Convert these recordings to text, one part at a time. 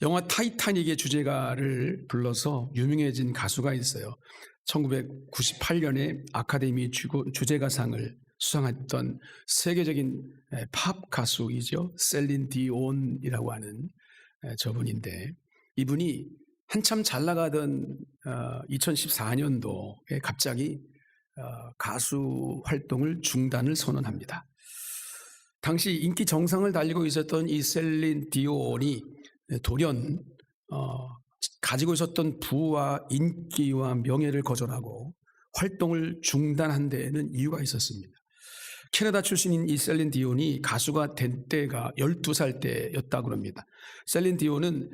영화 타이타닉의 주제가를 불러서 유명해진 가수가 있어요. 1998년에 아카데미 주제가상을 수상했던 세계적인 팝 가수이죠. 셀린 디온이라고 하는 저분인데, 이분이 한참 잘 나가던 2014년도에 갑자기 가수 활동을 중단을 선언합니다. 당시 인기 정상을 달리고 있었던 이 셀린 디온이 돌연 가지고 있었던 부와 인기와 명예를 거절하고 활동을 중단한 데에는 이유가 있었습니다. 캐나다 출신인 이 셀린 디온이 가수가 된 때가 12살 때였다고 합니다. 셀린 디온은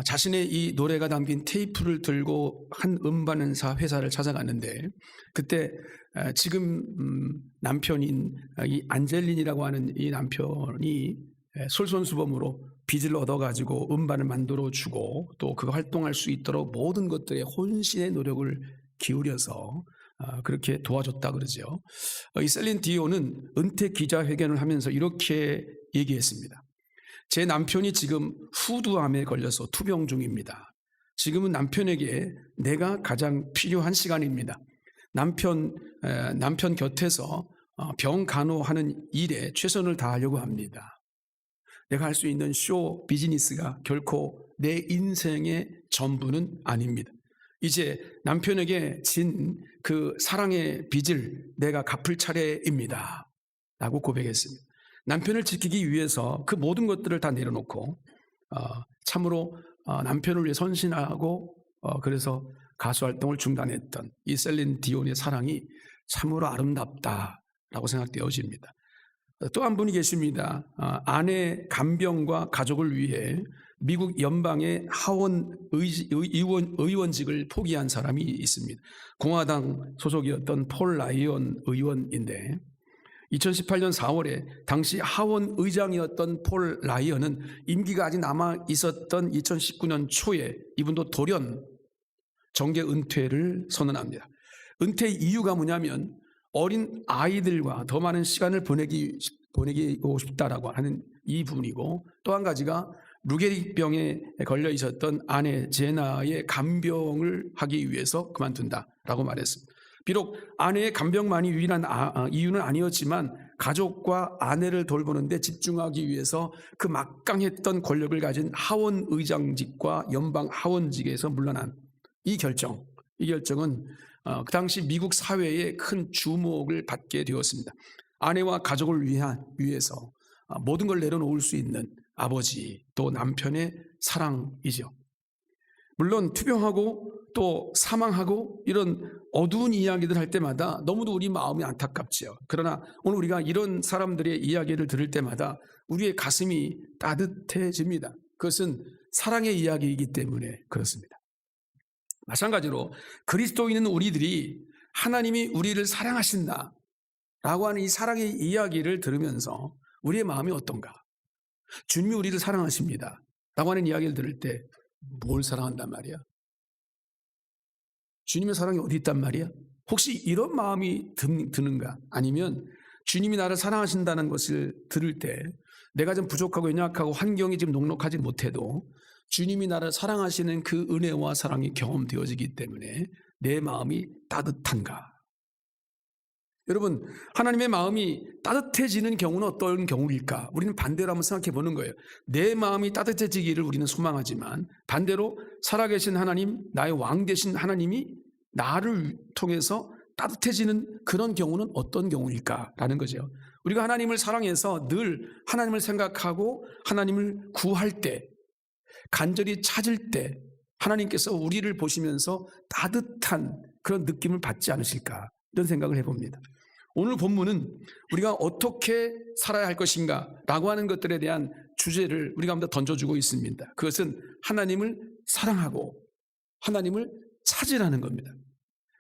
자신의 이 노래가 담긴 테이프를 들고 한 음반사 회사를 찾아갔는데, 그때 지금 남편인 이 안젤린이라고 하는 이 남편이 솔선수범으로 빚을 얻어가지고 음반을 만들어주고 또 그거 활동할 수 있도록 모든 것들에 혼신의 노력을 기울여서 그렇게 도와줬다 그러죠. 이 셀린 디온은 은퇴 기자회견을 하면서 이렇게 얘기했습니다. 제 남편이 지금 후두암에 걸려서 투병 중입니다. 지금은 남편에게 내가 가장 필요한 시간입니다. 남편 곁에서 병 간호하는 일에 최선을 다하려고 합니다. 내가 할 수 있는 쇼 비즈니스가 결코 내 인생의 전부는 아닙니다. 이제 남편에게 진 그 사랑의 빚을 내가 갚을 차례입니다 라고 고백했습니다. 남편을 지키기 위해서 그 모든 것들을 다 내려놓고 참으로 남편을 위해 선신하고 그래서 가수 활동을 중단했던 이 셀린 디온의 사랑이 참으로 아름답다라고 생각되어집니다. 또 한 분이 계십니다. 아내 간병과 가족을 위해 미국 연방의 하원 의원직을 포기한 사람이 있습니다. 공화당 소속이었던 폴 라이언 의원인데, 2018년 4월에 당시 하원 의장이었던 폴 라이언은 임기가 아직 남아 있었던 2019년 초에 이분도 돌연 정계 은퇴를 선언합니다. 은퇴 이유가 뭐냐면 어린 아이들과 더 많은 시간을 보내고 싶다라고 하는 이 부분이고, 또 한 가지가 루게릭병에 걸려 있었던 아내 제나의 간병을 하기 위해서 그만둔다라고 말했습니다. 비록 아내의 간병만이 유일한 이유는 아니었지만 가족과 아내를 돌보는데 집중하기 위해서 그 막강했던 권력을 가진 하원 의장직과 연방 하원직에서 물러난 이 결정은 그 당시 미국 사회에 큰 주목을 받게 되었습니다. 아내와 가족을 위해서 모든 걸 내려놓을 수 있는 아버지 또 남편의 사랑이죠. 물론 투병하고 또 사망하고 이런 어두운 이야기들 할 때마다 너무도 우리 마음이 안타깝죠. 그러나 오늘 우리가 이런 사람들의 이야기를 들을 때마다 우리의 가슴이 따뜻해집니다. 그것은 사랑의 이야기이기 때문에 그렇습니다. 마찬가지로 그리스도인은 우리들이 하나님이 우리를 사랑하신다 라고 하는 이 사랑의 이야기를 들으면서 우리의 마음이 어떤가? 주님이 우리를 사랑하십니다 라고 하는 이야기를 들을 때 뭘 사랑한단 말이야? 주님의 사랑이 어디 있단 말이야? 혹시 이런 마음이 드는가? 아니면 주님이 나를 사랑하신다는 것을 들을 때 내가 좀 부족하고 연약하고 환경이 지금 녹록하지 못해도 주님이 나를 사랑하시는 그 은혜와 사랑이 경험되어지기 때문에 내 마음이 따뜻한가? 여러분, 하나님의 마음이 따뜻해지는 경우는 어떤 경우일까? 우리는 반대로 한번 생각해 보는 거예요. 내 마음이 따뜻해지기를 우리는 소망하지만 반대로 살아계신 하나님, 나의 왕 되신 하나님이 나를 통해서 따뜻해지는 그런 경우는 어떤 경우일까라는 거죠. 우리가 하나님을 사랑해서 늘 하나님을 생각하고 하나님을 구할 때, 간절히 찾을 때 하나님께서 우리를 보시면서 따뜻한 그런 느낌을 받지 않으실까, 이런 생각을 해봅니다. 오늘 본문은 우리가 어떻게 살아야 할 것인가 라고 하는 것들에 대한 주제를 우리가 한번 던져주고 있습니다. 그것은 하나님을 사랑하고 하나님을 찾으라는 겁니다.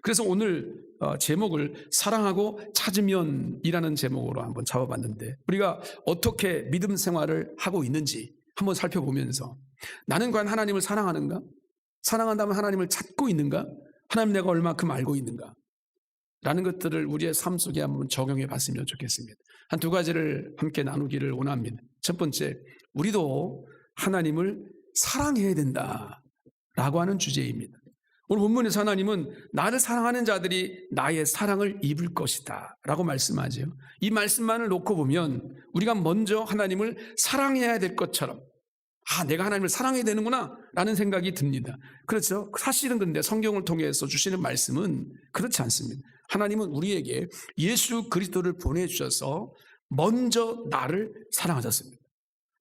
그래서 오늘 제목을 사랑하고 찾으면 이라는 제목으로 한번 잡아봤는데, 우리가 어떻게 믿음 생활을 하고 있는지 한번 살펴보면서 나는 과연 하나님을 사랑하는가? 사랑한다면 하나님을 찾고 있는가? 하나님 내가 얼마큼 알고 있는가? 라는 것들을 우리의 삶 속에 한번 적용해 봤으면 좋겠습니다. 한 두 가지를 함께 나누기를 원합니다. 첫 번째, 우리도 하나님을 사랑해야 된다라고 하는 주제입니다. 오늘 본문에서 하나님은 나를 사랑하는 자들이 나의 사랑을 입을 것이다 라고 말씀하죠. 이 말씀만을 놓고 보면 우리가 먼저 하나님을 사랑해야 될 것처럼 내가 하나님을 사랑해야 되는구나 라는 생각이 듭니다. 그렇죠? 사실은 근데 성경을 통해서 주시는 말씀은 그렇지 않습니다. 하나님은 우리에게 예수 그리스도를 보내주셔서 먼저 나를 사랑하셨습니다.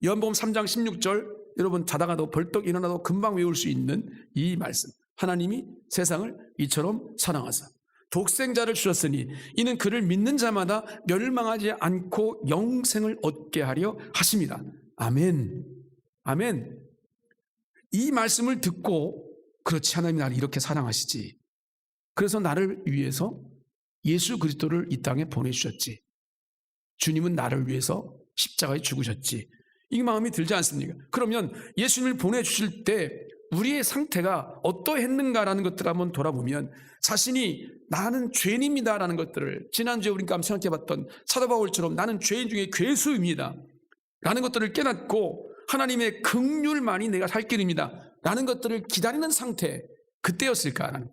요한복음 3장 16절, 여러분 자다가도 벌떡 일어나도 금방 외울 수 있는 이 말씀. 하나님이 세상을 이처럼 사랑하사 독생자를 주셨으니 이는 그를 믿는 자마다 멸망하지 않고 영생을 얻게 하려 하심이라. 아멘. 아멘. 이 말씀을 듣고 그렇지, 하나님이 나를 이렇게 사랑하시지. 그래서 나를 위해서 예수 그리스도를 이 땅에 보내주셨지. 주님은 나를 위해서 십자가에 죽으셨지. 이 마음이 들지 않습니까? 그러면 예수님을 보내주실 때 우리의 상태가 어떠했는가라는 것들을 한번 돌아보면 자신이 나는 죄인입니다라는 것들을 지난주에 우리가 한번 생각해봤던 사도 바울처럼 나는 죄인 중에 괴수입니다 라는 것들을 깨닫고 하나님의 긍휼만이 내가 살 길입니다 라는 것들을 기다리는 상태, 그때였을까?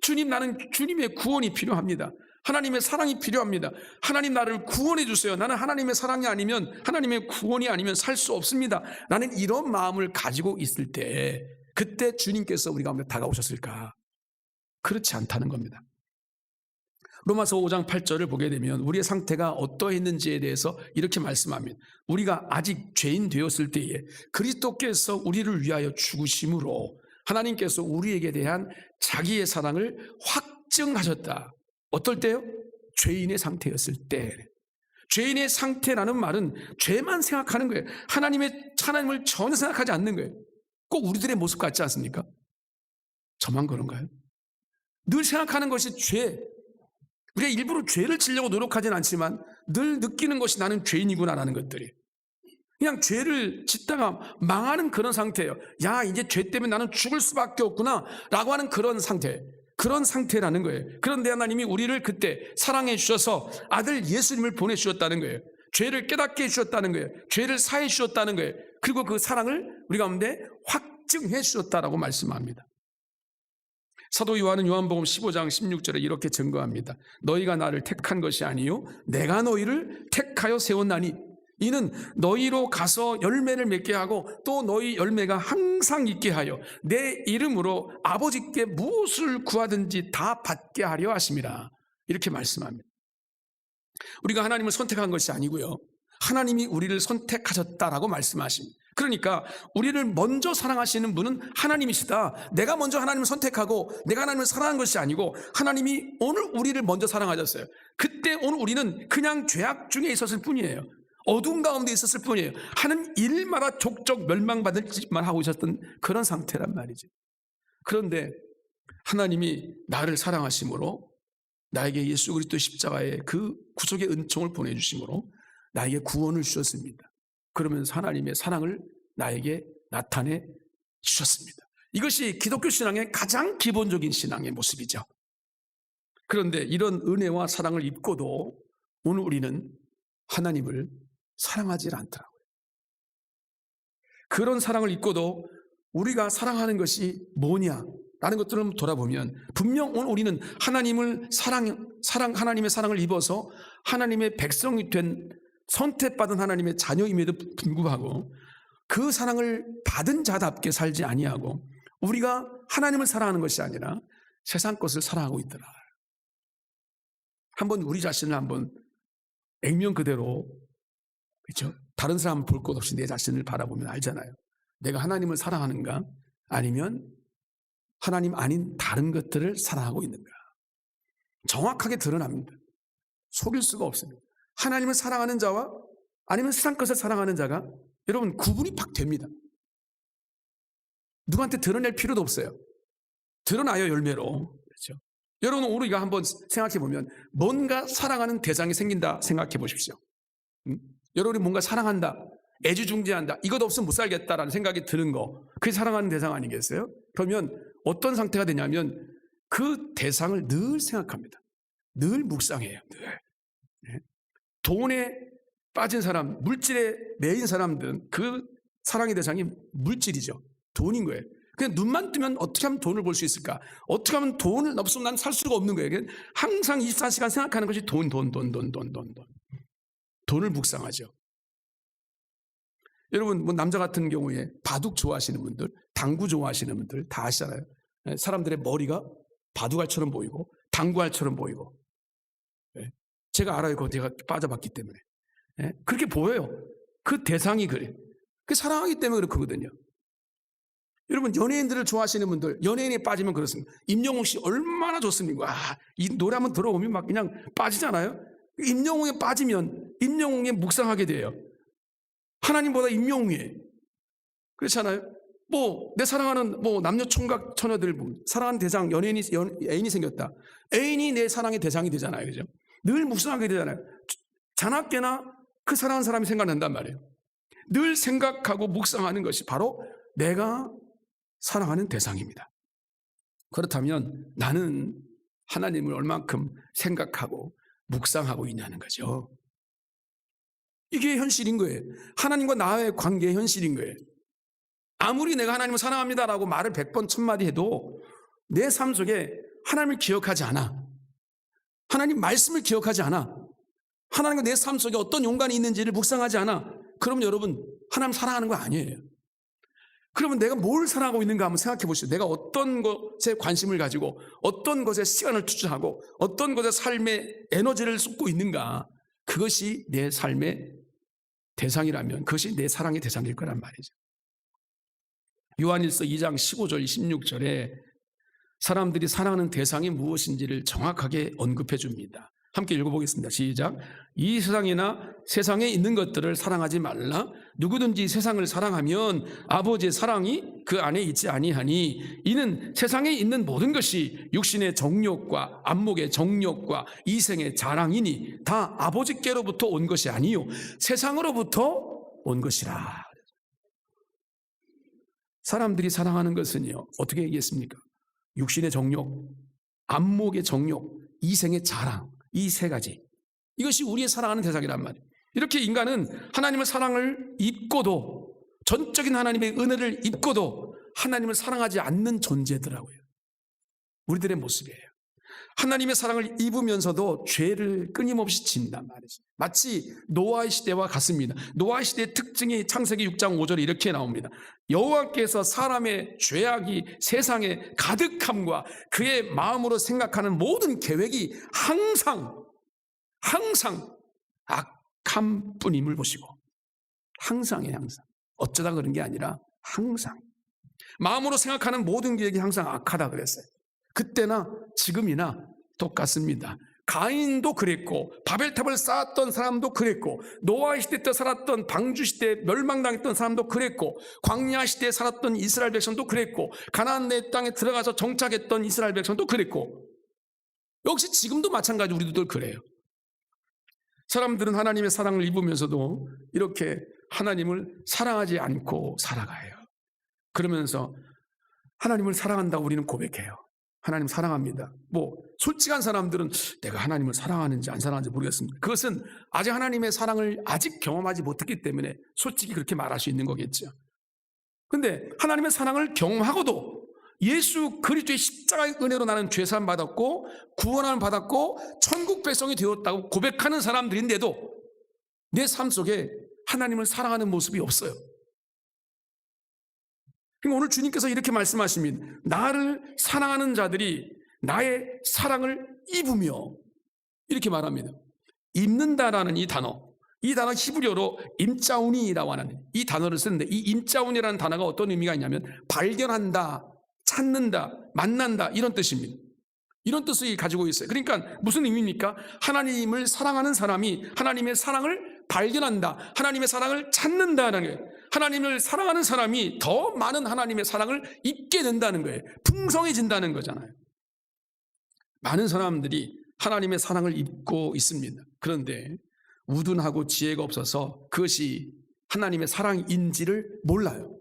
주님, 나는 주님의 구원이 필요합니다. 하나님의 사랑이 필요합니다. 하나님 나를 구원해 주세요. 나는 하나님의 사랑이 아니면, 하나님의 구원이 아니면 살 수 없습니다. 나는 이런 마음을 가지고 있을 때 그때 주님께서 우리 가운데 다가오셨을까? 그렇지 않다는 겁니다. 로마서 5장 8절을 보게 되면 우리의 상태가 어떠했는지에 대해서 이렇게 말씀합니다. 우리가 아직 죄인 되었을 때에 그리스도께서 우리를 위하여 죽으심으로 하나님께서 우리에게 대한 자기의 사랑을 확증하셨다. 어떨 때요? 죄인의 상태였을 때. 죄인의 상태라는 말은 죄만 생각하는 거예요. 하나님을 전혀 생각하지 않는 거예요. 꼭 우리들의 모습 같지 않습니까? 저만 그런가요? 늘 생각하는 것이 죄. 우리가 일부러 죄를 지려고 노력하지는 않지만 늘 느끼는 것이 나는 죄인이구나라는 것들이. 그냥 죄를 짓다가 망하는 그런 상태예요. 야, 이제 죄 때문에 나는 죽을 수밖에 없구나 라고 하는 그런 상태. 그런 상태라는 거예요. 그런데 하나님이 우리를 그때 사랑해 주셔서 아들 예수님을 보내주셨다는 거예요. 죄를 깨닫게 해주셨다는 거예요. 죄를 사해 주셨다는 거예요. 그리고 그 사랑을 우리 가운데 확증해 주셨다라고 말씀합니다. 사도 요한은 요한복음 15장 16절에 이렇게 증거합니다. 너희가 나를 택한 것이 아니요 내가 너희를 택하여 세웠나니 이는 너희로 가서 열매를 맺게 하고 또 너희 열매가 항상 있게 하여 내 이름으로 아버지께 무엇을 구하든지 다 받게 하려 하심이라. 이렇게 말씀합니다. 우리가 하나님을 선택한 것이 아니고요, 하나님이 우리를 선택하셨다라고 말씀하십니다. 그러니까 우리를 먼저 사랑하시는 분은 하나님이시다. 내가 먼저 하나님을 선택하고 내가 하나님을 사랑한 것이 아니고 하나님이 오늘 우리를 먼저 사랑하셨어요. 그때 오늘 우리는 그냥 죄악 중에 있었을 뿐이에요. 어두운 가운데 있었을 뿐이에요. 하는 일마다 족적 멸망받을 짓만 하고 있었던 그런 상태란 말이죠. 그런데 하나님이 나를 사랑하심으로 나에게 예수 그리스도 십자가의 그 구속의 은총을 보내주심으로 나에게 구원을 주셨습니다. 그러면서 하나님의 사랑을 나에게 나타내 주셨습니다. 이것이 기독교 신앙의 가장 기본적인 신앙의 모습이죠. 그런데 이런 은혜와 사랑을 입고도 오늘 우리는 하나님을 사랑하지 않더라고요. 그런 사랑을 입고도 우리가 사랑하는 것이 뭐냐라는 것들을 돌아보면 분명 오늘 우리는 하나님의 사랑을 입어서 하나님의 백성이 된 선택받은 하나님의 자녀임에도 불구하고 그 사랑을 받은 자답게 살지 아니하고 우리가 하나님을 사랑하는 것이 아니라 세상 것을 사랑하고 있더라. 한번 우리 자신을 한번 액면 그대로, 그렇죠? 다른 사람 볼 것 없이 내 자신을 바라보면 알잖아요. 내가 하나님을 사랑하는가 아니면 하나님 아닌 다른 것들을 사랑하고 있는가. 정확하게 드러납니다. 속일 수가 없습니다. 하나님을 사랑하는 자와 아니면 세상 것을 사랑하는 자가 여러분 구분이 팍 됩니다. 누구한테 드러낼 필요도 없어요. 드러나요, 열매로. 그렇죠? 여러분 우리가 한번 생각해 보면 뭔가 사랑하는 대상이 생긴다 생각해 보십시오. 여러분이 뭔가 사랑한다, 애지중지한다, 이것 없으면 못 살겠다라는 생각이 드는 거, 그게 사랑하는 대상 아니겠어요? 그러면 어떤 상태가 되냐면 그 대상을 늘 생각합니다. 늘 묵상해요. 늘. 돈에 빠진 사람, 물질에 매인 사람들은 그 사랑의 대상이 물질이죠. 돈인 거예요. 그냥 눈만 뜨면 어떻게 하면 돈을 벌 수 있을까? 어떻게 하면 돈을 없으면 난 살 수가 없는 거예요. 항상 24시간 생각하는 것이 돈. 돈을 묵상하죠. 여러분, 뭐 남자 같은 경우에 바둑 좋아하시는 분들, 당구 좋아하시는 분들 다 아시잖아요. 사람들의 머리가 바둑알처럼 보이고 당구알처럼 보이고. 제가 알아요. 그거 제가 빠져봤기 때문에. 그렇게 보여요. 그 대상이 그래요. 그 사랑하기 때문에 그렇거든요. 여러분, 연예인들을 좋아하시는 분들, 연예인에 빠지면 그렇습니다. 임영웅 씨 얼마나 좋습니까? 이 노래 한번 들어보면 막 그냥 빠지잖아요. 임영웅에 빠지면 임영웅에 묵상하게 돼요. 하나님보다 임영웅이에요. 그렇잖아요. 뭐 내 사랑하는 뭐 남녀 총각 처녀들, 사랑하는 대상, 애인이 생겼다. 애인이 내 사랑의 대상이 되잖아요. 그죠? 늘 묵상하게 되잖아요. 자나깨나 그 사랑하는 사람이 생각난단 말이에요. 늘 생각하고 묵상하는 것이 바로 내가 사랑하는 대상입니다. 그렇다면 나는 하나님을 얼만큼 생각하고 묵상하고 있냐는 거죠. 이게 현실인 거예요. 하나님과 나의 관계의 현실인 거예요. 아무리 내가 하나님을 사랑합니다라고 말을 100번 1000마디 해도 내 삶 속에 하나님을 기억하지 않아. 하나님 말씀을 기억하지 않아. 하나님과 내 삶 속에 어떤 연관이 있는지를 묵상하지 않아. 그럼 여러분, 하나님 사랑하는 거 아니에요. 그러면 내가 뭘 사랑하고 있는가 한번 생각해 보시죠. 내가 어떤 것에 관심을 가지고 어떤 것에 시간을 투자하고 어떤 것에 삶의 에너지를 쏟고 있는가. 그것이 내 삶의 대상이라면 그것이 내 사랑의 대상일 거란 말이죠. 요한일서 2장 15절 16절에 사람들이 사랑하는 대상이 무엇인지를 정확하게 언급해 줍니다. 함께 읽어보겠습니다. 시작. 이 세상이나 세상에 있는 것들을 사랑하지 말라. 누구든지 세상을 사랑하면 아버지의 사랑이 그 안에 있지 아니하니 이는 세상에 있는 모든 것이 육신의 정욕과 안목의 정욕과 이생의 자랑이니 다 아버지께로부터 온 것이 아니요 세상으로부터 온 것이라. 사람들이 사랑하는 것은요, 어떻게 얘기했습니까? 육신의 정욕, 안목의 정욕, 이생의 자랑, 이 세 가지. 이것이 우리의 사랑하는 대상이란 말이에요. 이렇게 인간은 하나님의 사랑을 입고도, 전적인 하나님의 은혜를 입고도 하나님을 사랑하지 않는 존재더라고요. 우리들의 모습이에요. 하나님의 사랑을 입으면서도 죄를 끊임없이 짓는단 말이죠. 마치 노아의 시대와 같습니다. 노아의 시대의 특징이 창세기 6장 5절에 이렇게 나옵니다. 여호와께서 사람의 죄악이 세상에 가득함과 그의 마음으로 생각하는 모든 계획이 항상 악함 뿐임을 보시고, 항상이에요. 항상. 어쩌다 그런 게 아니라 항상 마음으로 생각하는 모든 계획이 항상 악하다 그랬어요. 그때나 지금이나 똑같습니다. 가인도 그랬고 바벨탑을 쌓았던 사람도 그랬고 노아 시대 때 살았던 방주 시대에 멸망당했던 사람도 그랬고 광야 시대에 살았던 이스라엘 백성도 그랬고 가나안 내 땅에 들어가서 정착했던 이스라엘 백성도 그랬고 역시 지금도 마찬가지 우리들 그래요. 사람들은 하나님의 사랑을 입으면서도 이렇게 하나님을 사랑하지 않고 살아가요. 그러면서 하나님을 사랑한다고 우리는 고백해요. 하나님 사랑합니다. 뭐 솔직한 사람들은 내가 하나님을 사랑하는지 안 사랑하는지 모르겠습니다. 그것은 아직 하나님의 사랑을 아직 경험하지 못했기 때문에 솔직히 그렇게 말할 수 있는 거겠죠. 그런데 하나님의 사랑을 경험하고도 예수 그리스도의 십자가의 은혜로 나는 죄사함 받았고 구원함을 받았고 천국 백성이 되었다고 고백하는 사람들인데도 내 삶 속에 하나님을 사랑하는 모습이 없어요. 오늘 주님께서 이렇게 말씀하십니다. 나를 사랑하는 자들이 나의 사랑을 입으며 이렇게 말합니다. 입는다라는 이 단어 히브리어로 임자운이라고 하는 이 단어를 쓰는데 이 임자운이라는 단어가 어떤 의미가 있냐면 발견한다, 찾는다, 만난다 이런 뜻입니다. 이런 뜻을 가지고 있어요. 그러니까 무슨 의미입니까? 하나님을 사랑하는 사람이 하나님의 사랑을 발견한다, 하나님의 사랑을 찾는다는 거예요. 하나님을 사랑하는 사람이 더 많은 하나님의 사랑을 입게 된다는 거예요. 풍성해진다는 거잖아요. 많은 사람들이 하나님의 사랑을 입고 있습니다. 그런데 우둔하고 지혜가 없어서 그것이 하나님의 사랑인지를 몰라요.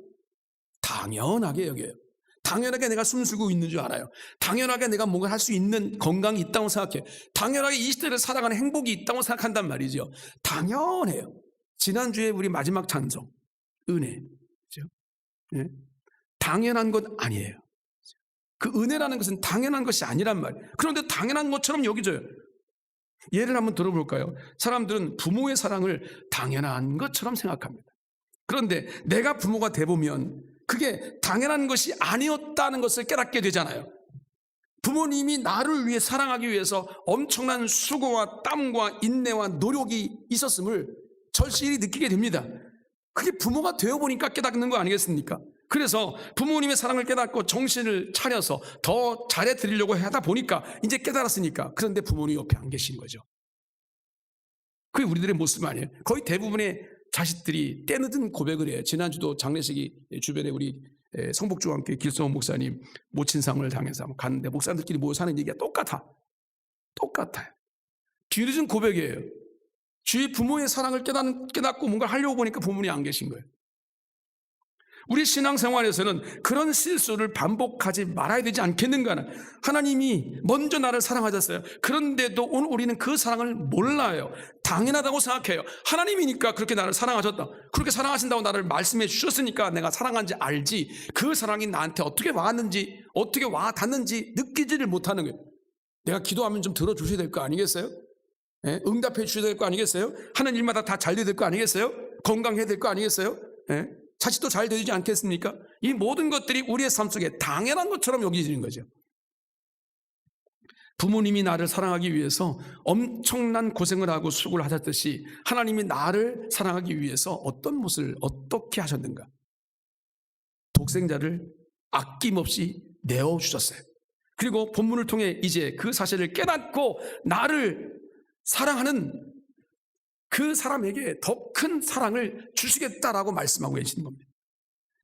당연하게 여겨요. 당연하게 내가 숨쉬고 있는 줄 알아요. 당연하게 내가 뭔가 할 수 있는 건강이 있다고 생각해요. 당연하게 이 시대를 살아가는 행복이 있다고 생각한단 말이죠. 당연해요. 지난주에 우리 마지막 찬송 은혜, 예? 당연한 것 아니에요. 그 은혜라는 것은 당연한 것이 아니란 말이에요. 그런데 당연한 것처럼 여겨져요. 예를 한번 들어볼까요? 사람들은 부모의 사랑을 당연한 것처럼 생각합니다. 그런데 내가 부모가 돼보면 그게 당연한 것이 아니었다는 것을 깨닫게 되잖아요. 부모님이 나를 위해 사랑하기 위해서 엄청난 수고와 땀과 인내와 노력이 있었음을 절실히 느끼게 됩니다. 그게 부모가 되어보니까 깨닫는 거 아니겠습니까? 그래서 부모님의 사랑을 깨닫고 정신을 차려서 더 잘해드리려고 하다 보니까 이제 깨달았으니까. 그런데 부모님 옆에 안 계신 거죠. 그게 우리들의 모습 아니에요. 거의 대부분의 자식들이 때늦은 고백을 해요. 지난주도 장례식이 주변에 우리 성북중앙교회 길성원 목사님 모친상을 당해서 갔는데 목사님들끼리 모여 사는 얘기가 똑같아요. 뒤늦은 고백이에요. 주위 부모의 사랑을 깨닫고 뭔가 하려고 보니까 부모님이 안 계신 거예요. 우리 신앙생활에서는 그런 실수를 반복하지 말아야 되지 않겠는가. 하나님이 먼저 나를 사랑하셨어요. 그런데도 오늘 우리는 그 사랑을 몰라요. 당연하다고 생각해요. 하나님이니까 그렇게 나를 사랑하셨다. 그렇게 사랑하신다고 나를 말씀해 주셨으니까 내가 사랑한지 알지, 그 사랑이 나한테 어떻게 와왔는지, 어떻게 와 닿는지 느끼지를 못하는 거예요. 내가 기도하면 좀 들어주셔야 될 거 아니겠어요? 예? 응답해 주셔야 될 거 아니겠어요? 하는 일마다 다 잘 돼야 될 거 아니겠어요? 건강해야 될 거 아니겠어요? 예? 자식도 잘 되지 않겠습니까? 이 모든 것들이 우리의 삶 속에 당연한 것처럼 여겨지는 거죠. 부모님이 나를 사랑하기 위해서 엄청난 고생을 하고 수고를 하셨듯이 하나님이 나를 사랑하기 위해서 어떤 모습을 어떻게 하셨는가? 독생자를 아낌없이 내어주셨어요. 그리고 본문을 통해 이제 그 사실을 깨닫고 나를 사랑하는 그 사람에게 더 큰 사랑을 주시겠다라고 말씀하고 계시는 겁니다.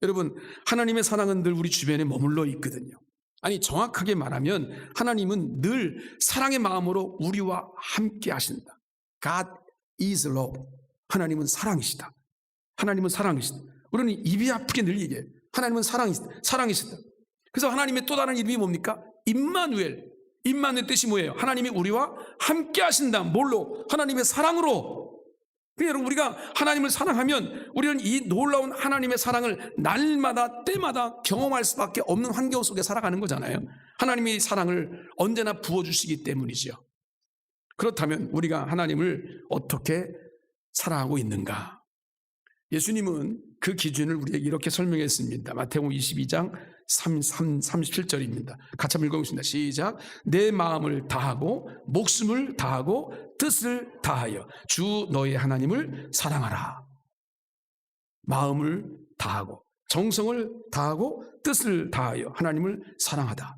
여러분, 하나님의 사랑은 늘 우리 주변에 머물러 있거든요. 아니, 정확하게 말하면 하나님은 늘 사랑의 마음으로 우리와 함께 하신다. God is love. 하나님은 사랑이시다. 하나님은 사랑이시다. 우리는 입이 아프게 늘 얘기해요. 하나님은 사랑이시다. 그래서 하나님의 또 다른 이름이 뭡니까? 임마누엘. 임마누엘 뜻이 뭐예요? 하나님이 우리와 함께 하신다. 뭘로? 하나님의 사랑으로. 여러분, 우리가 하나님을 사랑하면 우리는 이 놀라운 하나님의 사랑을 날마다 때마다 경험할 수밖에 없는 환경 속에 살아가는 거잖아요. 하나님이 사랑을 언제나 부어주시기 때문이죠. 그렇다면 우리가 하나님을 어떻게 사랑하고 있는가? 예수님은 그 기준을 우리에게 이렇게 설명했습니다. 마태복음 22장 37절입니다. 같이 한번 읽어보겠습니다. 시작. 내 마음을 다하고 목숨을 다하고 뜻을 다하여 주 너의 하나님을 사랑하라. 마음을 다하고 정성을 다하고 뜻을 다하여 하나님을 사랑하다.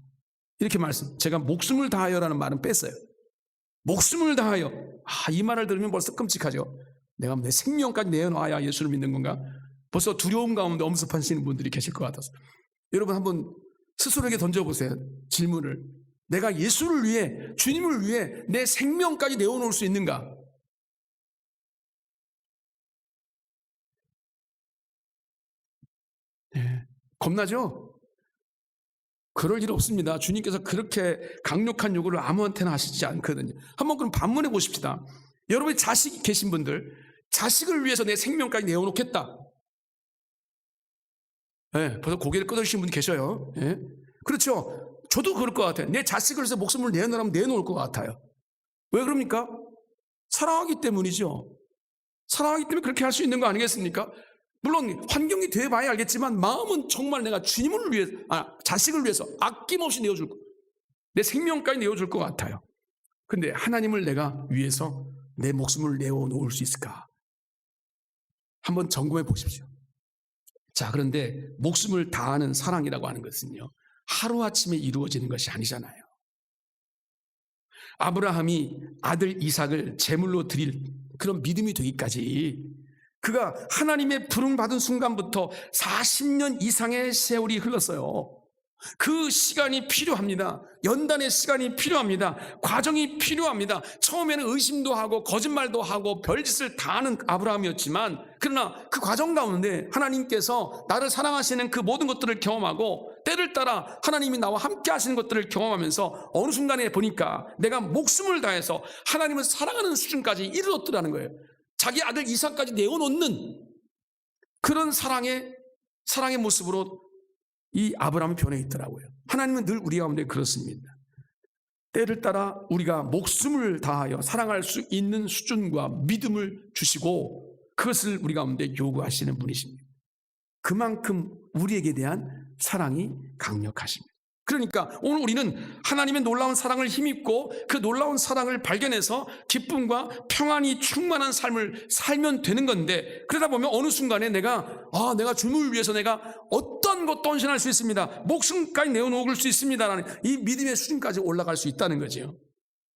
이렇게 말씀. 제가 목숨을 다하여라는 말은 뺐어요. 목숨을 다하여. 이 말을 들으면 벌써 끔찍하죠. 내가 내 생명까지 내어놔야 예수를 믿는 건가? 벌써 두려움 가운데 엄습하시는 분들이 계실 것 같아서. 여러분, 한번 스스로에게 던져보세요. 질문을. 내가 예수를 위해, 주님을 위해 내 생명까지 내어놓을 수 있는가? 네, 겁나죠? 그럴 일 없습니다. 주님께서 그렇게 강력한 요구를 아무한테나 하시지 않거든요. 한번 그럼 반문해 보십시다. 여러분의 자식이 계신 분들, 자식을 위해서 내 생명까지 내어놓겠다. 네, 벌써 고개를 끄덕이신 분이 계셔요. 네. 그렇죠. 저도 그럴 것 같아요. 내 자식을 위해서 목숨을 내놓으라면 내놓을 것 같아요. 왜 그럽니까? 사랑하기 때문이죠. 사랑하기 때문에 그렇게 할 수 있는 거 아니겠습니까? 물론 환경이 돼봐야 알겠지만 마음은 정말 내가 주님을 위해, 자식을 위해서 아낌없이 내어줄 거, 내 생명까지 내어줄 것 같아요. 근데 하나님을 내가 위해서 내 목숨을 내어놓을 수 있을까? 한번 점검해 보십시오. 자, 그런데 목숨을 다하는 사랑이라고 하는 것은요, 하루아침에 이루어지는 것이 아니잖아요. 아브라함이 아들 이삭을 제물로 드릴 그런 믿음이 되기까지 그가 하나님의 부름받은 순간부터 40년 이상의 세월이 흘렀어요. 그 시간이 필요합니다. 연단의 시간이 필요합니다. 과정이 필요합니다. 처음에는 의심도 하고 거짓말도 하고 별짓을 다 하는 아브라함이었지만, 그러나 그 과정 가운데 하나님께서 나를 사랑하시는 그 모든 것들을 경험하고 때를 따라 하나님이 나와 함께 하시는 것들을 경험하면서 어느 순간에 보니까 내가 목숨을 다해서 하나님을 사랑하는 수준까지 이르렀더라는 거예요. 자기 아들 이삭까지 내어놓는 그런 사랑의 사랑의 모습으로 이 아브라함은 변해 있더라고요. 하나님은 늘 우리 가운데 그렇습니다. 때를 따라 우리가 목숨을 다하여 사랑할 수 있는 수준과 믿음을 주시고 그것을 우리 가운데 요구하시는 분이십니다. 그만큼 우리에게 대한 사랑이 강력하십니다. 그러니까 오늘 우리는 하나님의 놀라운 사랑을 힘입고 그 놀라운 사랑을 발견해서 기쁨과 평안이 충만한 삶을 살면 되는 건데, 그러다 보면 어느 순간에 내가 주님을 위해서 내가 어떤 것도 헌신할 수 있습니다, 목숨까지 내어놓을 수 있습니다라는 이 믿음의 수준까지 올라갈 수 있다는 거죠.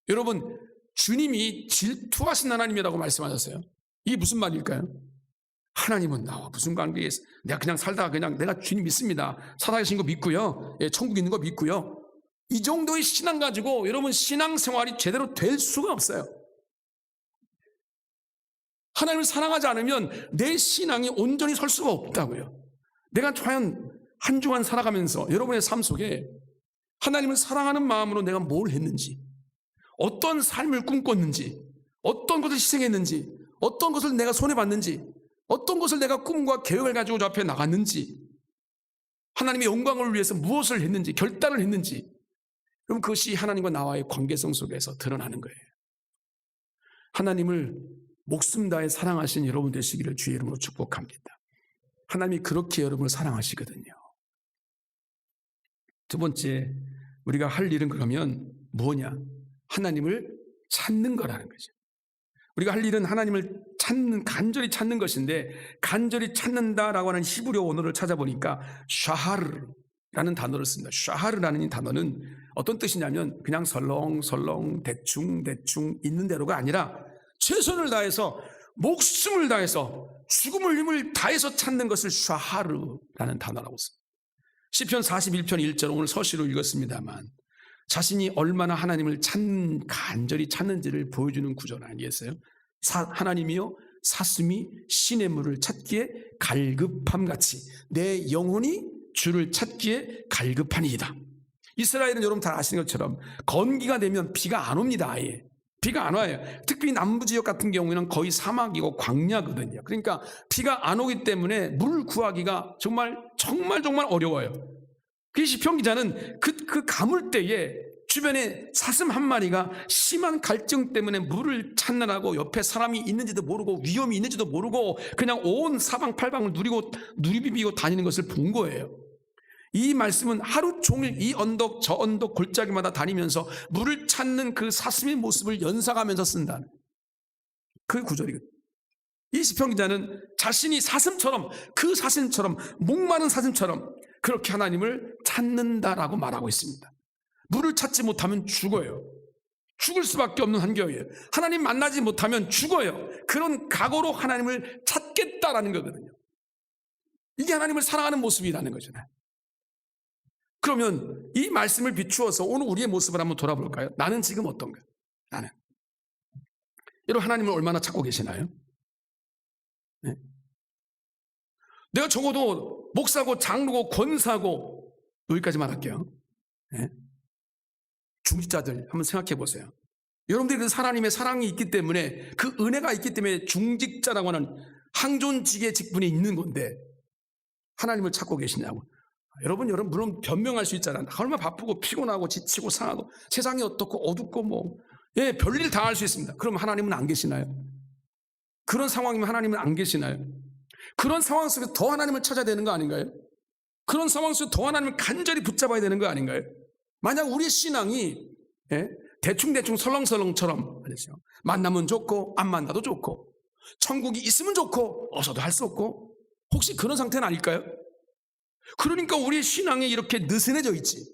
여러분, 주님이 질투하신 하나님이라고 말씀하셨어요. 이게 무슨 말일까요? 하나님은 나와 무슨 관계에 있어? 내가 그냥 살다가 그냥 내가 주님 믿습니다, 살아계신 거 믿고요, 천국 있는 거 믿고요, 이 정도의 신앙 가지고 여러분 신앙생활이 제대로 될 수가 없어요. 하나님을 사랑하지 않으면 내 신앙이 온전히 설 수가 없다고요. 내가 과연 한 주간 살아가면서 여러분의 삶 속에 하나님을 사랑하는 마음으로 내가 뭘 했는지, 어떤 삶을 꿈꿨는지, 어떤 것을 희생했는지, 어떤 것을 내가 손해봤는지, 어떤 것을 내가 꿈과 계획을 가지고 저 앞에 나갔는지, 하나님의 영광을 위해서 무엇을 했는지, 결단을 했는지, 그럼 그것이 하나님과 나와의 관계성 속에서 드러나는 거예요. 하나님을 목숨 다해 사랑하신 여러분 되시기를 주의 이름으로 축복합니다. 하나님이 그렇게 여러분을 사랑하시거든요. 두 번째, 우리가 할 일은 그러면 뭐냐? 하나님을 찾는 거라는 거죠. 우리가 할 일은 하나님을 간절히 찾는 것인데, 간절히 찾는다라고 하는 히브리어 원어를 찾아보니까 샤하르라는 단어를 씁니다. 샤하르라는 이 단어는 어떤 뜻이냐면 그냥 설렁설렁 대충 있는 대로가 아니라 최선을 다해서, 목숨을 다해서, 죽음을 힘을 다해서 찾는 것을 샤하르라는 단어라고 씁니다. 시편 41편 1절, 오늘 서시로 읽었습니다만 자신이 얼마나 하나님을 간절히 찾는지를 보여주는 구절 아니겠어요? 하나님이여 사슴이 시냇물을 찾기에 갈급함같이 내 영혼이 주를 찾기에 갈급하니이다. 이스라엘은 여러분 다 아시는 것처럼 건기가 되면 비가 안 옵니다. 아예 비가 안 와요. 특히 남부지역 같은 경우에는 거의 사막이고 광야거든요. 그러니까 비가 안 오기 때문에 물 구하기가 정말 어려워요. 그 시편 기자는 그 가물 때에 주변에 사슴 한 마리가 심한 갈증 때문에 물을 찾느라고 옆에 사람이 있는지도 모르고 위험이 있는지도 모르고 그냥 온 사방팔방을 누리비비고 다니는 것을 본 거예요. 이 말씀은 하루 종일 이 언덕 저 언덕 골짜기마다 다니면서 물을 찾는 그 사슴의 모습을 연상하면서 쓴다는 그 구절이거든요. 이 시편 기자는 자신이 사슴처럼, 그 사슴처럼, 목마른 사슴처럼 그렇게 하나님을 찾는다라고 말하고 있습니다. 물을 찾지 못하면 죽어요. 죽을 수밖에 없는 환경이에요. 하나님 만나지 못하면 죽어요. 그런 각오로 하나님을 찾겠다라는 거거든요. 이게 하나님을 사랑하는 모습이라는 거잖아요. 그러면 이 말씀을 비추어서 오늘 우리의 모습을 한번 돌아볼까요? 나는 지금 어떤가? 나는. 여러분, 하나님을 얼마나 찾고 계시나요? 네? 내가 적어도 목사고 장로고 권사고, 여기까지만 할게요. 네? 중직자들 한번 생각해 보세요. 여러분들이 그 하나님의 사랑이 있기 때문에, 그 은혜가 있기 때문에 중직자라고 하는 항존직의 직분이 있는 건데 하나님을 찾고 계시냐고. 여러분 물론 변명할 수 있잖아요. 얼마나 바쁘고 피곤하고 지치고 상하고 세상이 어떻고 어둡고 별일 다 할 수 있습니다. 그럼 하나님은 안 계시나요? 그런 상황이면 하나님은 안 계시나요? 그런 상황 속에서 더 하나님을 찾아야 되는 거 아닌가요? 그런 상황 속에서 더 하나님을 간절히 붙잡아야 되는 거 아닌가요? 만약 우리의 신앙이 대충 설렁설렁처럼 만나면 좋고 안 만나도 좋고 천국이 있으면 좋고 없어도 할 수 없고, 혹시 그런 상태는 아닐까요? 그러니까 우리의 신앙이 이렇게 느슨해져 있지.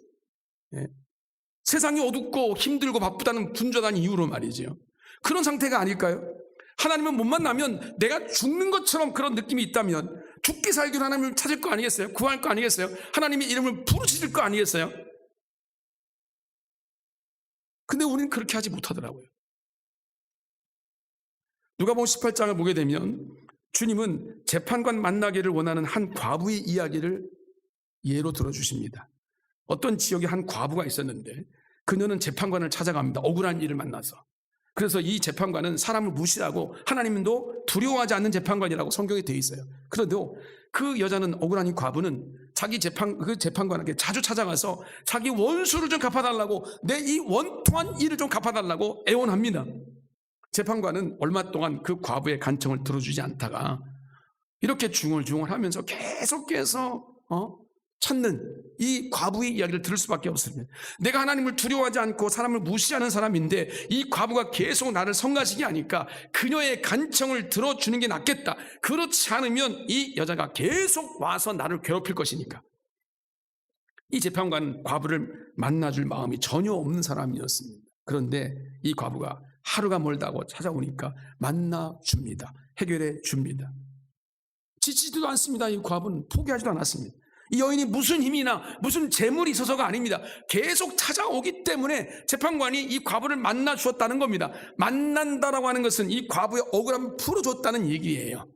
세상이 어둡고 힘들고 바쁘다는 분주한 이유로 말이죠. 그런 상태가 아닐까요? 하나님을 못 만나면 내가 죽는 것처럼 그런 느낌이 있다면 죽기 살기로 하나님을 찾을 거 아니겠어요? 구할 거 아니겠어요? 하나님의 이름을 부르실 거 아니겠어요? 근데 우리는 그렇게 하지 못하더라고요. 누가복음 18장을 보게 되면 주님은 재판관 만나기를 원하는 한 과부의 이야기를 예로 들어주십니다. 어떤 지역에 한 과부가 있었는데 그녀는 재판관을 찾아갑니다. 억울한 일을 만나서. 그래서 이 재판관은 사람을 무시하고 하나님도 두려워하지 않는 재판관이라고 성경에 되어 있어요. 그런데도 그 여자는, 억울한 이 과부는 자기 그 재판관에게 자주 찾아가서 자기 원수를 좀 갚아달라고, 내 이 원통한 일을 좀 갚아달라고 애원합니다. 재판관은 얼마 동안 그 과부의 간청을 들어주지 않다가 이렇게 중얼중얼하면서 계속해서 찾는 이 과부의 이야기를 들을 수밖에 없습니다. 내가 하나님을 두려워하지 않고 사람을 무시하는 사람인데 이 과부가 계속 나를 성가시게 하니까 그녀의 간청을 들어주는 게 낫겠다. 그렇지 않으면 이 여자가 계속 와서 나를 괴롭힐 것이니까. 이 재판관은 과부를 만나줄 마음이 전혀 없는 사람이었습니다. 그런데 이 과부가 하루가 멀다고 찾아오니까 만나줍니다. 해결해 줍니다. 지치지도 않습니다. 이 과부는 포기하지도 않았습니다. 이 여인이 무슨 힘이나 무슨 재물이 있어서가 아닙니다. 계속 찾아오기 때문에 재판관이 이 과부를 만나 주었다는 겁니다. 만난다라고 하는 것은 이 과부의 억울함을 풀어줬다는 얘기예요.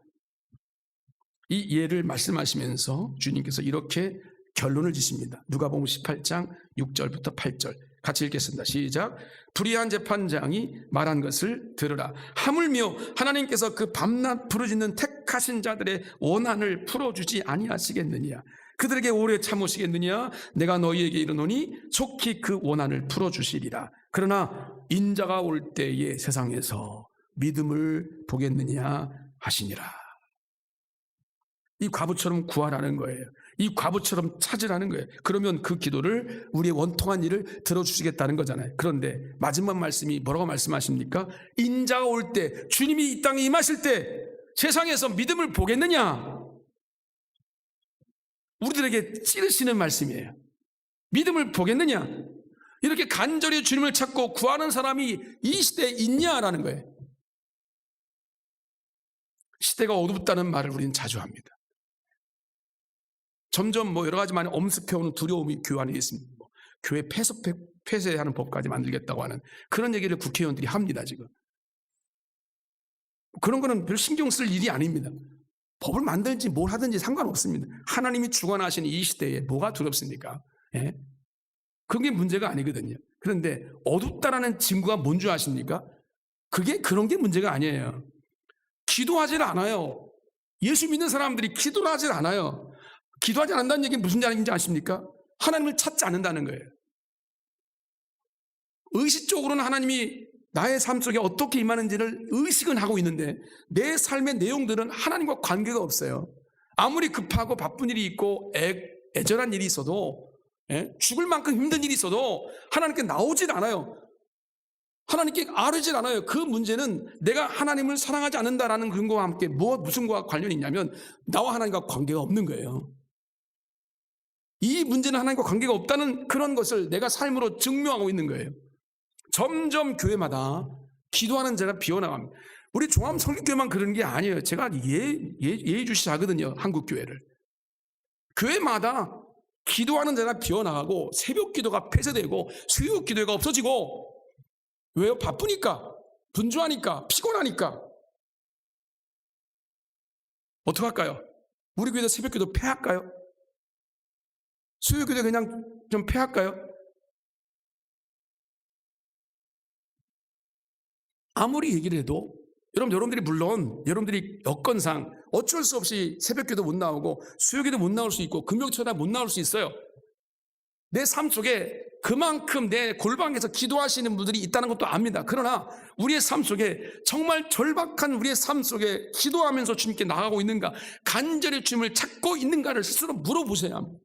이 예를 말씀하시면서 주님께서 이렇게 결론을 지십니다. 누가복음 18장 6절부터 8절 같이 읽겠습니다. 시작. 불의한 재판장이 말한 것을 들으라. 하물며 하나님께서 그 밤낮 부르짖는 택하신 자들의 원한을 풀어주지 아니하시겠느냐. 그들에게 오래 참으시겠느냐. 내가 너희에게 이르노니 속히 그 원한을 풀어주시리라. 그러나 인자가 올 때에 세상에서 믿음을 보겠느냐 하시니라. 이 과부처럼 구하라는 거예요. 이 과부처럼 찾으라는 거예요. 그러면 그 기도를, 우리의 원통한 일을 들어주시겠다는 거잖아요. 그런데 마지막 말씀이 뭐라고 말씀하십니까? 인자가 올 때, 주님이 이 땅에 임하실 때 세상에서 믿음을 보겠느냐? 우리들에게 찌르시는 말씀이에요. 믿음을 보겠느냐? 이렇게 간절히 주님을 찾고 구하는 사람이 이 시대에 있냐라는 거예요. 시대가 어둡다는 말을 우리는 자주 합니다. 점점 여러 가지 많이 엄습해오는 두려움이 교회 안에 있습니다. 교회 폐쇄하는 법까지 만들겠다고 하는 그런 얘기를 국회의원들이 합니다. 지금 그런 거는 별 신경 쓸 일이 아닙니다. 법을 만들지 뭘 하든지 상관없습니다. 하나님이 주관하시는 이 시대에 뭐가 두렵습니까? 예? 그게 문제가 아니거든요. 그런데 어둡다라는 징후가 뭔 줄 아십니까? 그런 게 문제가 아니에요. 기도하질 않아요. 예수 믿는 사람들이 기도를 하질 않아요. 기도하지 않는다는 얘기는 무슨 말인지 아십니까? 하나님을 찾지 않는다는 거예요. 의식적으로는 하나님이 나의 삶 속에 어떻게 임하는지를 의식은 하고 있는데 내 삶의 내용들은 하나님과 관계가 없어요. 아무리 급하고 바쁜 일이 있고 애절한 일이 있어도, 죽을 만큼 힘든 일이 있어도 하나님께 나오질 않아요. 하나님께 아뢰질 않아요. 그 문제는 내가 하나님을 사랑하지 않는다라는 근거와 함께 무슨 거와 관련이 있냐면 나와 하나님과 관계가 없는 거예요. 이 문제는 하나님과 관계가 없다는 그런 것을 내가 삶으로 증명하고 있는 거예요. 점점 교회마다 기도하는 자가 비어나갑니다. 우리 종합 성결교회만 그런 게 아니에요. 제가 예의주시하거든요. 한국 교회를. 교회마다 기도하는 자가 비어나가고 새벽 기도가 폐쇄되고 수요 기도가 없어지고. 왜요? 바쁘니까, 분주하니까, 피곤하니까. 어떡할까요? 우리 교회도 새벽 기도 폐할까요? 수요 기도 그냥 좀 폐할까요? 아무리 얘기를 해도 여러분들이 물론 여러분들이 여건상 어쩔 수 없이 새벽 기도 못 나오고 수요 기도 못 나올 수 있고 금요철에 못 나올 수 있어요. 내 삶 속에 그만큼 내 골방에서 기도하시는 분들이 있다는 것도 압니다. 그러나 우리의 삶 속에 정말 절박한 우리의 삶 속에 기도하면서 주님께 나가고 있는가, 간절히 주님을 찾고 있는가를 스스로 물어보셔야 합니다.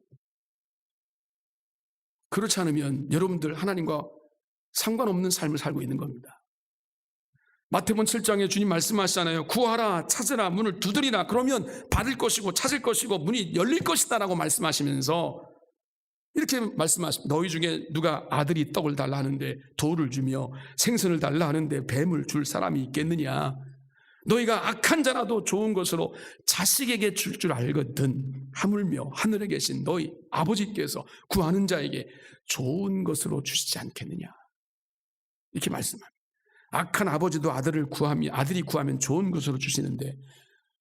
그렇지 않으면 여러분들 하나님과 상관없는 삶을 살고 있는 겁니다. 마태복음 7장에 주님 말씀하시잖아요. 구하라, 찾으라, 문을 두드리라. 그러면 받을 것이고 찾을 것이고 문이 열릴 것이다 라고 말씀하시면서 이렇게 말씀하십니다. 너희 중에 누가 아들이 떡을 달라 하는데 돌을 주며 생선을 달라 하는데 뱀을 줄 사람이 있겠느냐. 너희가 악한 자라도 좋은 것으로 자식에게 줄 줄 알거든 하물며 하늘에 계신 너희 아버지께서 구하는 자에게 좋은 것으로 주시지 않겠느냐. 이렇게 말씀합니다. 악한 아버지도 아들이 구하면 좋은 것으로 주시는데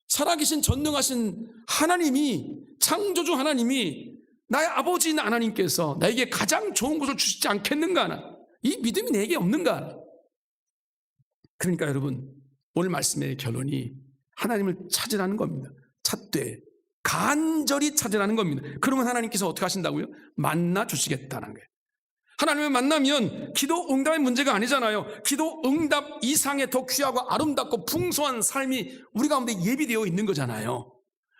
살아계신 전능하신 하나님이, 창조주 하나님이, 나의 아버지인 하나님께서 나에게 가장 좋은 것을 주시지 않겠는가? 이 믿음이 내게 없는가? 그러니까 여러분, 오늘 말씀의 결론이 하나님을 찾으라는 겁니다. 찾되 간절히 찾으라는 겁니다. 그러면 하나님께서 어떻게 하신다고요? 만나 주시겠다는 거예요. 하나님을 만나면 기도 응답의 문제가 아니잖아요. 기도 응답 이상의 더 귀하고 아름답고 풍성한 삶이 우리 가운데 예비되어 있는 거잖아요.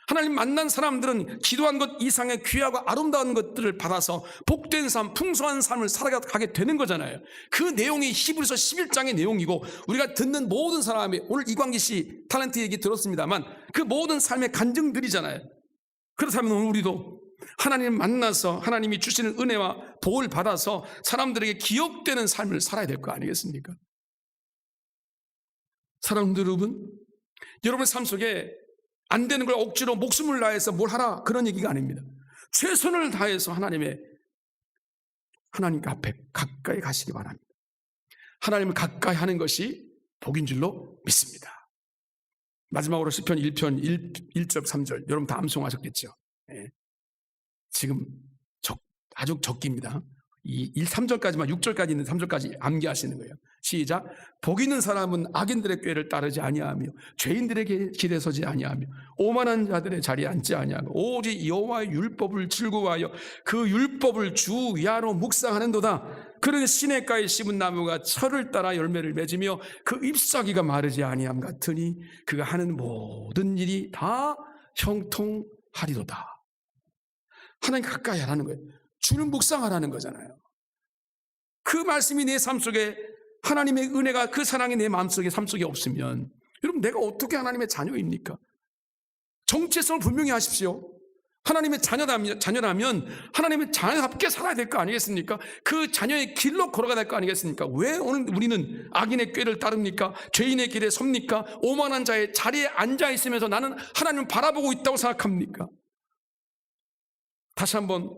하나님 만난 사람들은 기도한 것 이상의 귀하고 아름다운 것들을 받아서 복된 삶, 풍성한 삶을 살아가게 되는 거잖아요. 그 내용이 히브리서 11장의 내용이고, 우리가 듣는 모든 사람이 오늘 이광기 씨 탤런트 얘기 들었습니다만 그 모든 삶의 간증들이잖아요. 그렇다면 오늘 우리도 하나님 만나서 하나님이 주시는 은혜와 복을 받아서 사람들에게 기억되는 삶을 살아야 될 거 아니겠습니까? 사랑하는 여러분, 여러분의 삶 속에 안 되는 걸 억지로 목숨을 다해서 뭘 하라, 그런 얘기가 아닙니다. 최선을 다해서 하나님께 앞에 가까이 가시기 바랍니다. 하나님을 가까이 하는 것이 복인 줄로 믿습니다. 마지막으로 시편 1편 1절 3절 여러분 다 암송하셨겠죠? 네. 지금 아주 적기입니다. 3절까지만 6절까지 있는 3절까지 암기하시는 거예요. 시작. 복 있는 사람은 악인들의 꾀를 따르지 아니하며 죄인들의 길에 서지 아니하며 오만한 자들의 자리에 앉지 아니하며 오직 여호와의 율법을 즐거워하여 그 율법을 주 위하로 묵상하는도다. 그런 시냇가에 심은 나무가 철을 따라 열매를 맺으며 그 잎사귀가 마르지 아니함 같으니 그가 하는 모든 일이 다 형통하리로다. 하나님 가까이 하라는 거예요. 주는 묵상하라는 거잖아요. 그 말씀이 내 삶 속에, 하나님의 은혜가, 그 사랑이 내 마음속에, 삶 속에 없으면 여러분, 내가 어떻게 하나님의 자녀입니까? 정체성을 분명히 하십시오. 하나님의 자녀라면 하나님의 자녀답게 살아야 될 거 아니겠습니까? 그 자녀의 길로 걸어가야 될 거 아니겠습니까? 왜 오늘 우리는 악인의 꾀를 따릅니까? 죄인의 길에 섭니까? 오만한 자의 자리에 앉아 있으면서 나는 하나님을 바라보고 있다고 생각합니까? 다시 한번,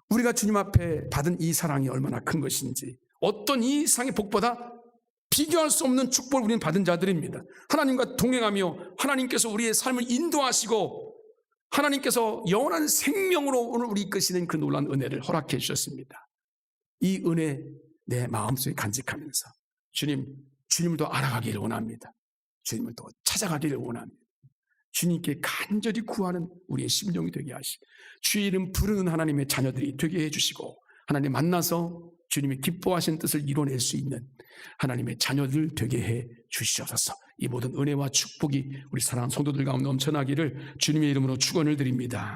우리가 주님 앞에 받은 이 사랑이 얼마나 큰 것인지, 어떤 이 이상의 복보다 비교할 수 없는 축복을 우리는 받은 자들입니다. 하나님과 동행하며 하나님께서 우리의 삶을 인도하시고 하나님께서 영원한 생명으로 오늘 우리 이끄시는 그 놀라운 은혜를 허락해 주셨습니다. 이 은혜 내 마음속에 간직하면서 주님을 더 알아가기를 원합니다. 주님을 더 찾아가기를 원합니다. 주님께 간절히 구하는 우리의 심령이 되게 하시고 주의 이름 부르는 하나님의 자녀들이 되게 해주시고, 하나님 만나서 주님이 기뻐하신 뜻을 이뤄낼 수 있는 하나님의 자녀들 되게 해 주시옵소서. 이 모든 은혜와 축복이 우리 사랑하는 성도들 가운데 넘쳐나기를 주님의 이름으로 축원을 드립니다.